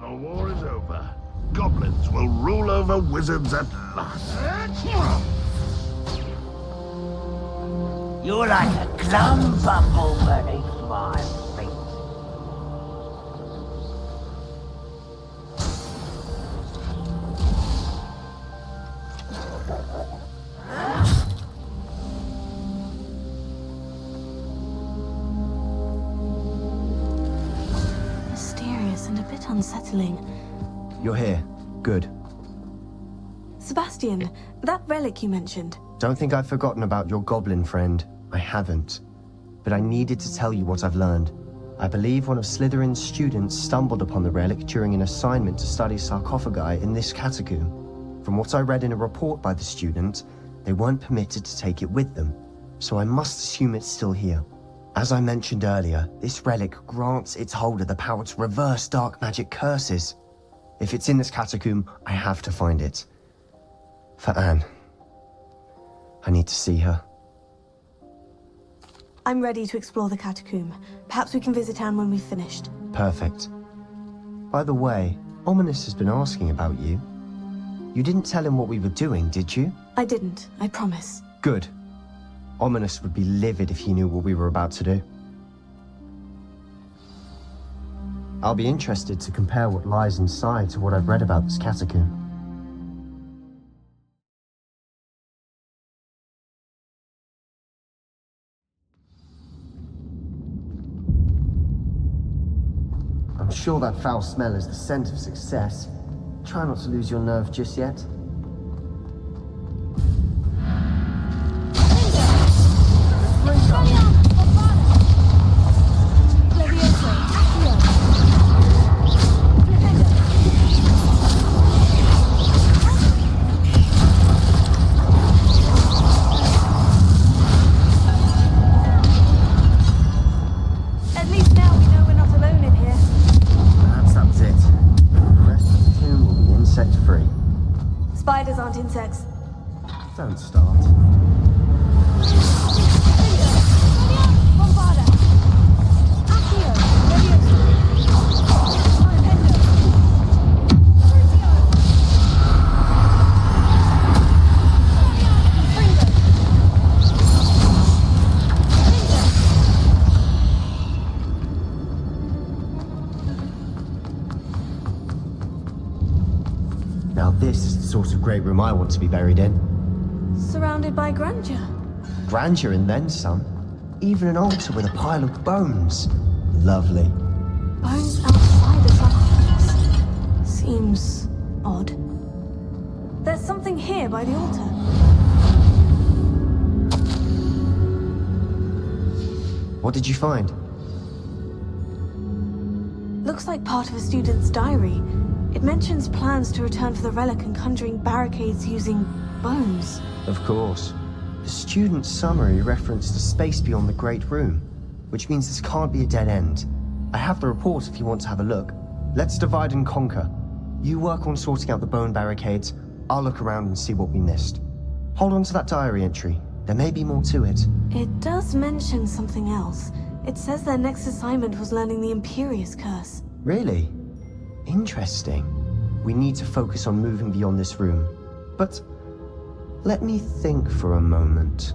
The war is over. Goblins will rule over wizards at last. You're like a glum bumble beneath my feet. Mysterious and a bit unsettling. You're here. Good. Sebastian, that relic you mentioned. Don't think I've forgotten about your goblin friend. I haven't. But I needed to tell you what I've learned. I believe one of Slytherin's students stumbled upon the relic during an assignment to study sarcophagi in this catacomb. From what I read in a report by the student, they weren't permitted to take it with them, so I must assume it's still here. As I mentioned earlier, this relic grants its holder the power to reverse dark magic curses. If it's in this catacomb, I have to find it. For Anne. I need to see her. I'm ready to explore the catacomb. Perhaps we can visit Anne when we've finished. Perfect. By the way, Ominous has been asking about you. You didn't tell him what we were doing, did you? I didn't, I promise. Good. Ominous would be livid if he knew what we were about to do. I'll be interested to compare what lies inside to what I've read about this catacomb. I'm sure that foul smell is the scent of success. Try not to lose your nerve just yet. Spiders aren't insects. Don't start. Now this is the sort of great room I want to be buried in. Surrounded by grandeur. Grandeur and then some. Even an altar with a pile of bones. Lovely. Bones outside a sarcophagus. Seems odd. There's something here by the altar. What did you find? Looks like part of a student's diary. It mentions plans to return for the relic and conjuring barricades using bones. Of course. The student's summary referenced a space beyond the Great Room, which means this can't be a dead end. I have the report if you want to have a look. Let's divide and conquer. You work on sorting out the bone barricades. I'll look around and see what we missed. Hold on to that diary entry. There may be more to it. It does mention something else. It says their next assignment was learning the Imperius curse. Really? Interesting. We need to focus on moving beyond this room. But let me think for a moment.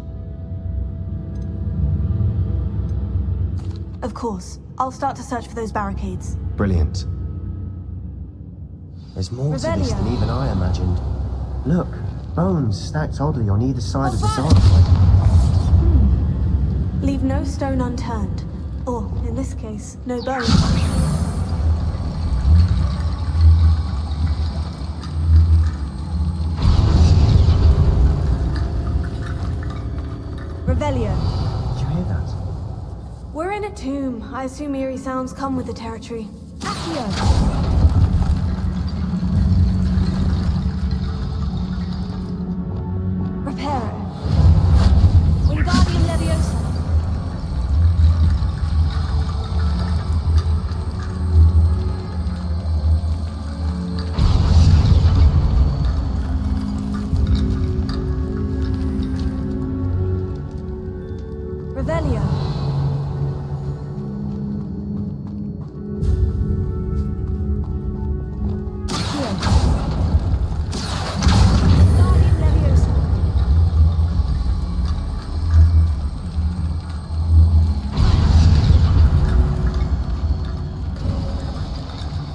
Of course. I'll start to search for those barricades. Brilliant. There's more to this than even I imagined. Look, bones stacked oddly on either side of the sarcophagus. Leave no stone unturned. Or, in this case, no bone. Revelio. Did you hear that? We're in a tomb. I assume eerie sounds come with the territory. Accio. Reparo. Wingardium Leviosa. Revelio.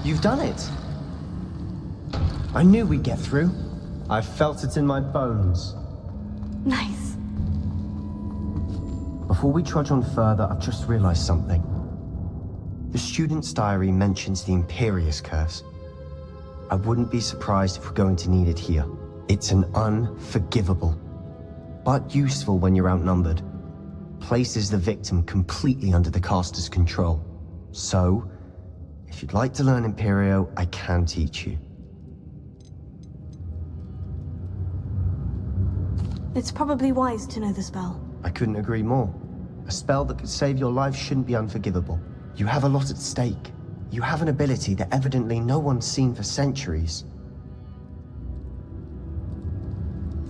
You've done it! I knew we'd get through. I felt it in my bones. Nice. Before we trudge on further, I've just realized something. The student's diary mentions the Imperius curse. I wouldn't be surprised if we're going to need it here. It's an unforgivable, but useful when you're outnumbered. Places the victim completely under the caster's control. So, if you'd like to learn Imperio, I can teach you. It's probably wise to know the spell. I couldn't agree more. A spell that could save your life shouldn't be unforgivable. You have a lot at stake. You have an ability that evidently no one's seen for centuries.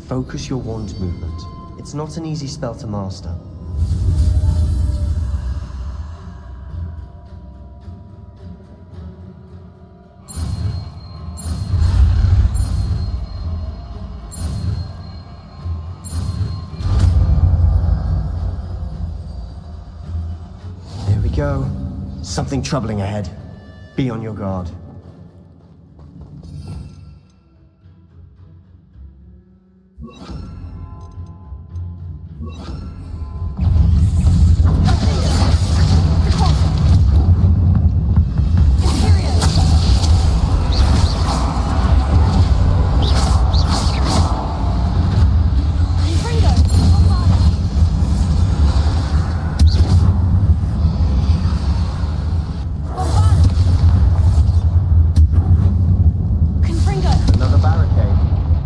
Focus your wand movement. It's not an easy spell to master. There we go. Something troubling ahead. Be on your guard.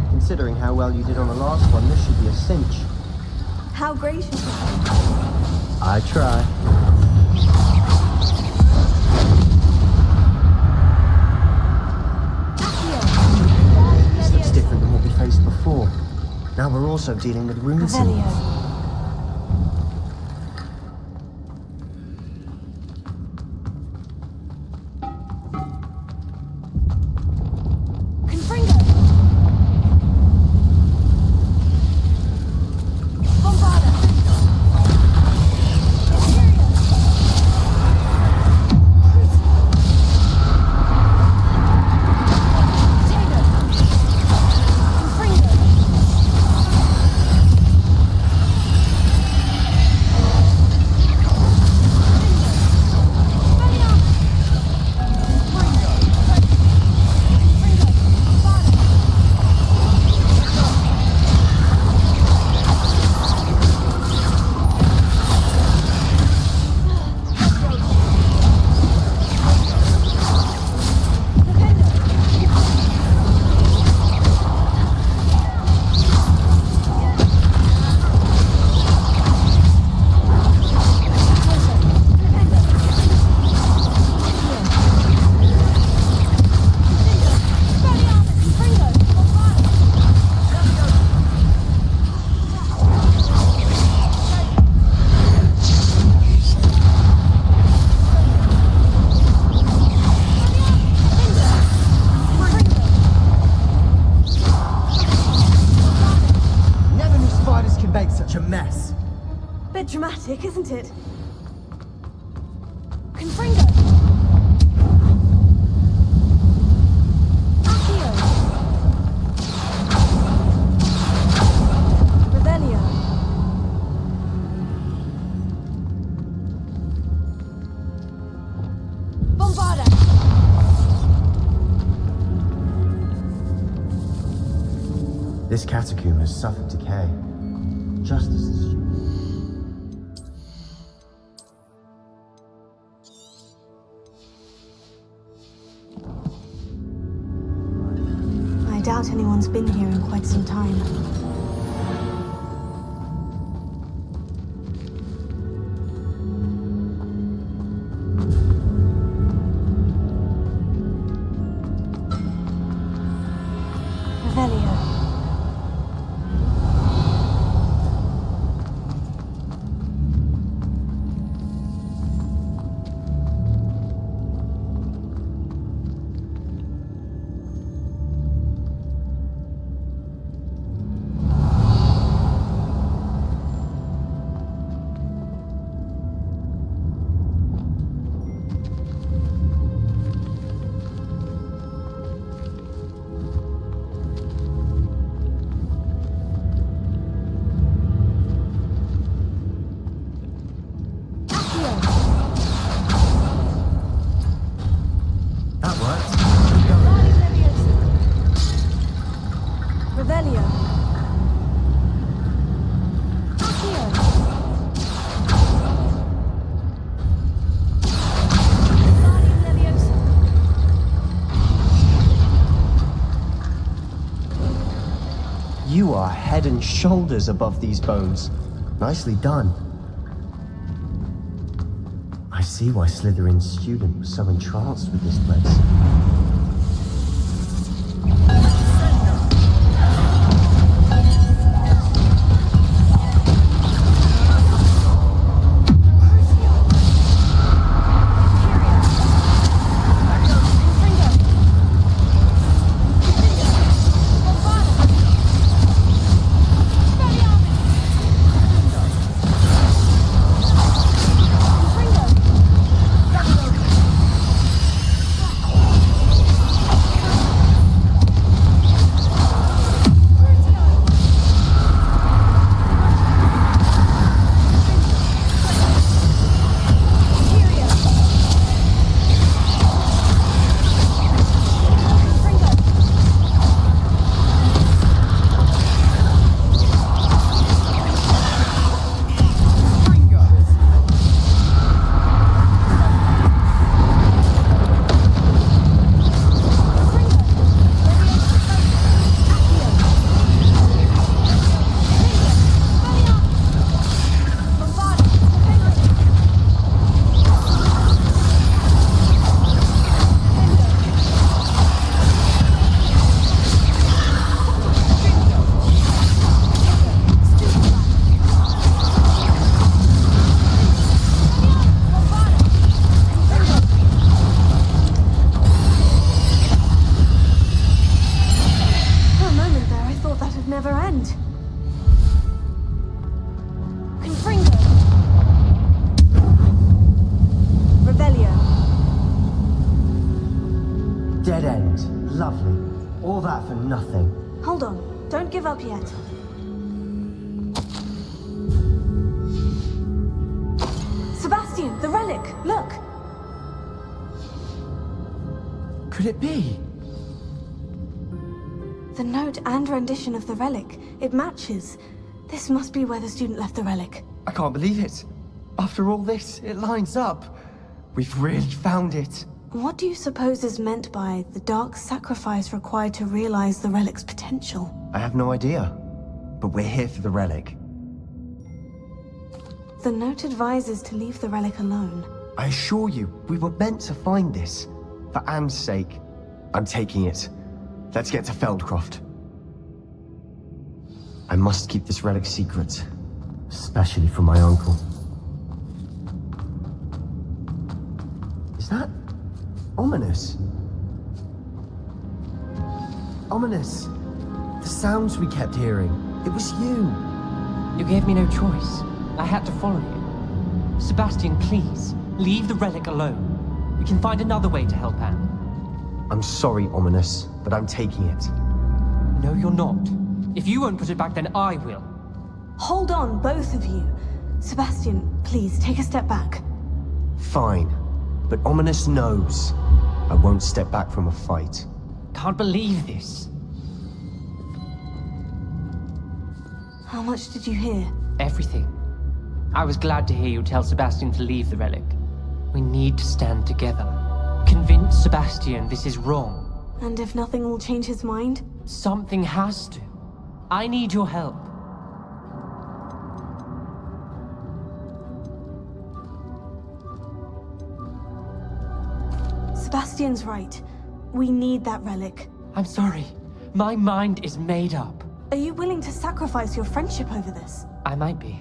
Considering how well you did on the last one, this should be a cinch. How gracious. I try. This looks different than what we faced before. Now we're also dealing with rune symbols. Dramatic, isn't it? Confringo! Accio! Revelio! Bombarda! This catacomb has suffered decay, just as the student. I doubt anyone's been here in quite some time. Revelio. are head and shoulders above these bones. Nicely done. I see why Slytherin's student was so entranced with this place. Dead end. Lovely. All that for nothing. Hold on. Don't give up yet. Sebastian, the relic! Look! Could it be? The note and rendition of the relic. It matches. This must be where the student left the relic. I can't believe it. After all this, it lines up. We've really found it. What do you suppose is meant by the dark sacrifice required to realize the relic's potential? I have no idea. But we're here for the relic. The note advises to leave the relic alone. I assure you, we were meant to find this. For Anne's sake. I'm taking it. Let's get to Feldcroft. I must keep this relic secret. Especially from my uncle. Is that ominous? Ominous. The sounds we kept hearing. It was you. You gave me no choice. I had to follow you. Sebastian, please, leave the relic alone. We can find another way to help Anne. I'm sorry, Ominous, but I'm taking it. No, you're not. If you won't put it back, then I will. Hold on, both of you. Sebastian, please, take a step back. Fine. But Ominous knows. I won't step back from a fight. Can't believe this. How much did you hear? Everything. I was glad to hear you tell Sebastian to leave the relic. We need to stand together. Convince Sebastian this is wrong. And if nothing will change his mind? Something has to. I need your help. Sebastian's right. We need that relic. I'm sorry. My mind is made up. Are you willing to sacrifice your friendship over this? I might be.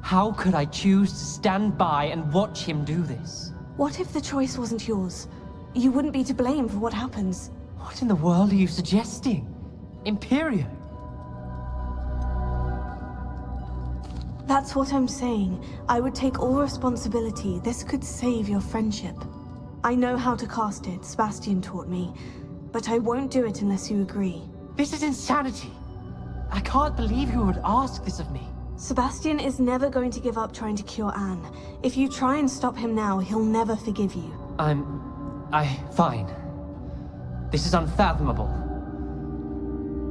How could I choose to stand by and watch him do this? What if the choice wasn't yours? You wouldn't be to blame for what happens. What in the world are you suggesting? Imperius? That's what I'm saying. I would take all responsibility. This could save your friendship. I know how to cast it, Sebastian taught me. But I won't do it unless you agree. This is insanity. I can't believe you would ask this of me. Sebastian is never going to give up trying to cure Anne. If you try and stop him now, he'll never forgive you. Fine. This is unfathomable.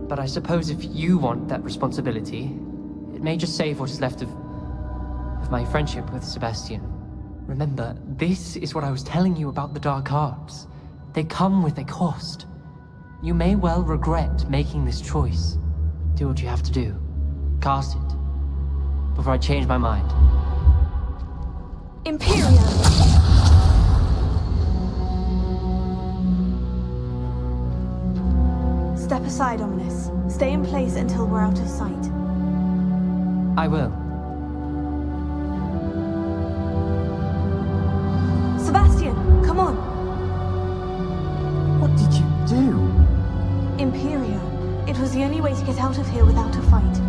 But I suppose if you want that responsibility, it may just save what is left of my friendship with Sebastian. Remember, this is what I was telling you about the dark arts. They come with a cost. You may well regret making this choice. Do what you have to do. Cast it. Before I change my mind. Imperius! Step aside, Ominous. Stay in place until we're out of sight. I will. Sebastian, come on! What did you do? Imperio. It was the only way to get out of here without a fight.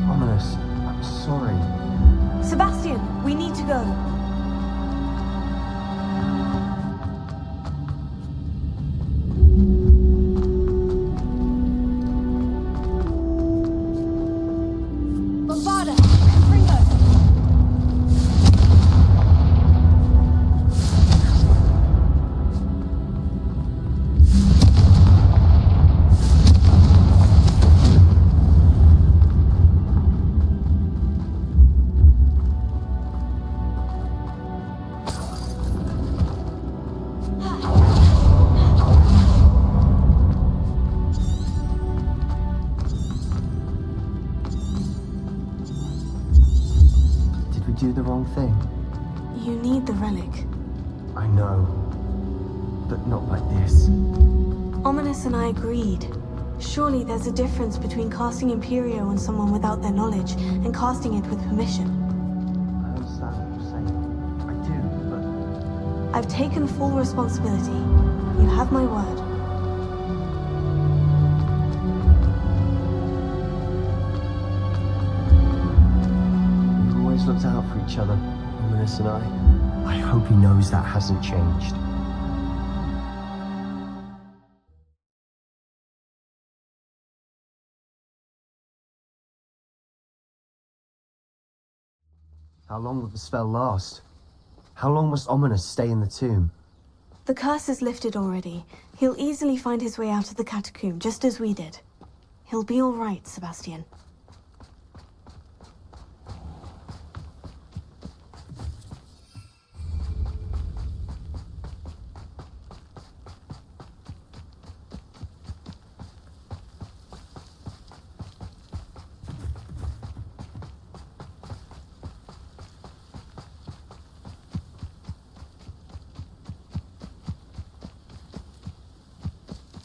Ominous, I'm sorry. Sebastian, we need to go. Do the wrong thing. You need the relic. I know, but not like this. Ominous and I agreed. Surely there's a difference between casting Imperio on someone without their knowledge and casting it with permission. I understand what you're saying. I do, but... I've taken full responsibility. You have my word. Looked out for each other, Ominous and I. I hope he knows that hasn't changed. How long will the spell last? How long must Ominous stay in the tomb? The curse is lifted already. He'll easily find his way out of the catacomb, just as we did. He'll be all right, Sebastian.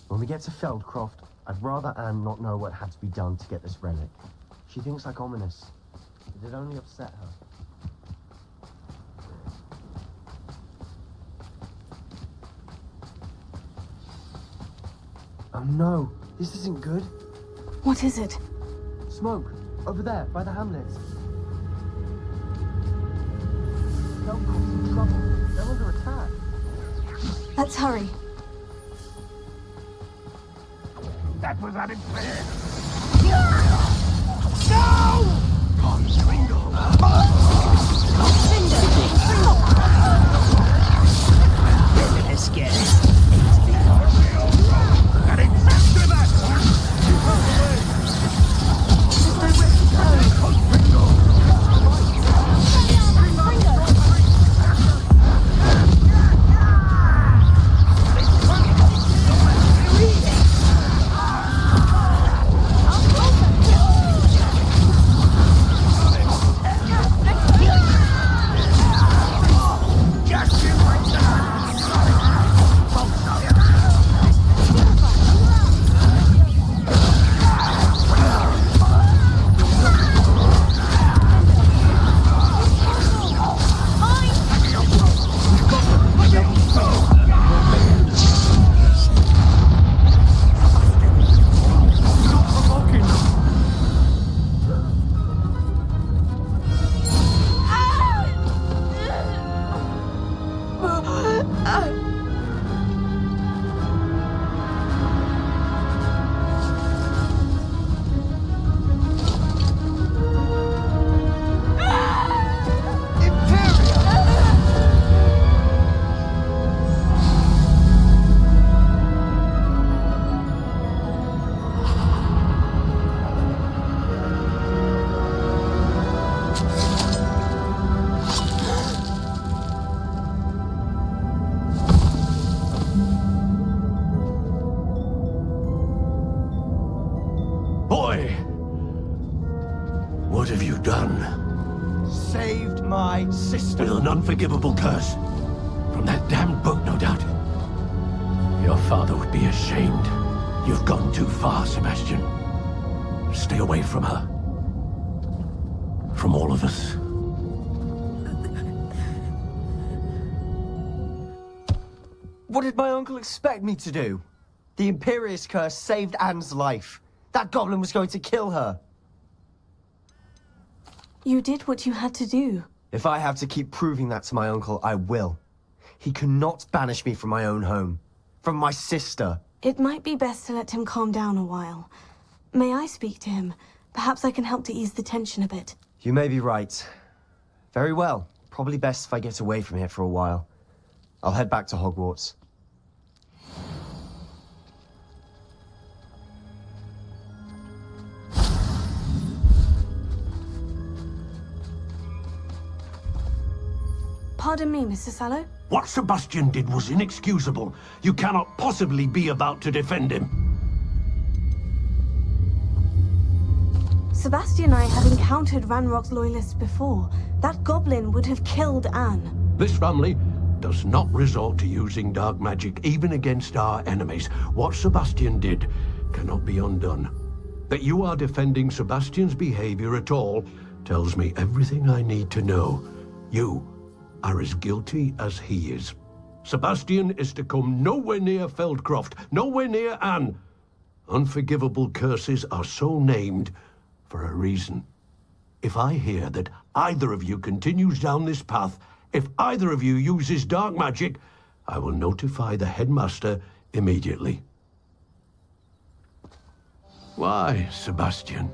When we get to Feldcroft, I'd rather Anne not know what had to be done to get this relic. She thinks like Ominous. It'd only upset her. Oh no, this isn't good. What is it? Smoke, over there, by the hamlet. Feldcroft's in trouble. They're under attack. Let's hurry. That was unfair. No! Comes Ringo. Let's get it. And exactly that! done? Saved my sister. With an unforgivable curse. From that damned book, no doubt. Your father would be ashamed. You've gone too far, Sebastian. Stay away from her. From all of us. What did my uncle expect me to do? The Imperius curse saved Anne's life. That goblin was going to kill her. You did what you had to do. If I have to keep proving that to my uncle, I will. He cannot banish me from my own home. From my sister. It might be best to let him calm down a while. May I speak to him? Perhaps I can help to ease the tension a bit. You may be right. Very well. Probably best if I get away from here for a while. I'll head back to Hogwarts. Pardon me, Mr. Sallow? What Sebastian did was inexcusable. You cannot possibly be about to defend him. Sebastian and I have encountered Ranrock's loyalists before. That goblin would have killed Anne. This family does not resort to using dark magic even against our enemies. What Sebastian did cannot be undone. That you are defending Sebastian's behavior at all tells me everything I need to know. You are as guilty as he is. Sebastian is to come nowhere near Feldcroft, nowhere near Anne. Unforgivable curses are so named for a reason. If I hear that either of you continues down this path, if either of you uses dark magic, I will notify the headmaster immediately. Why, Sebastian?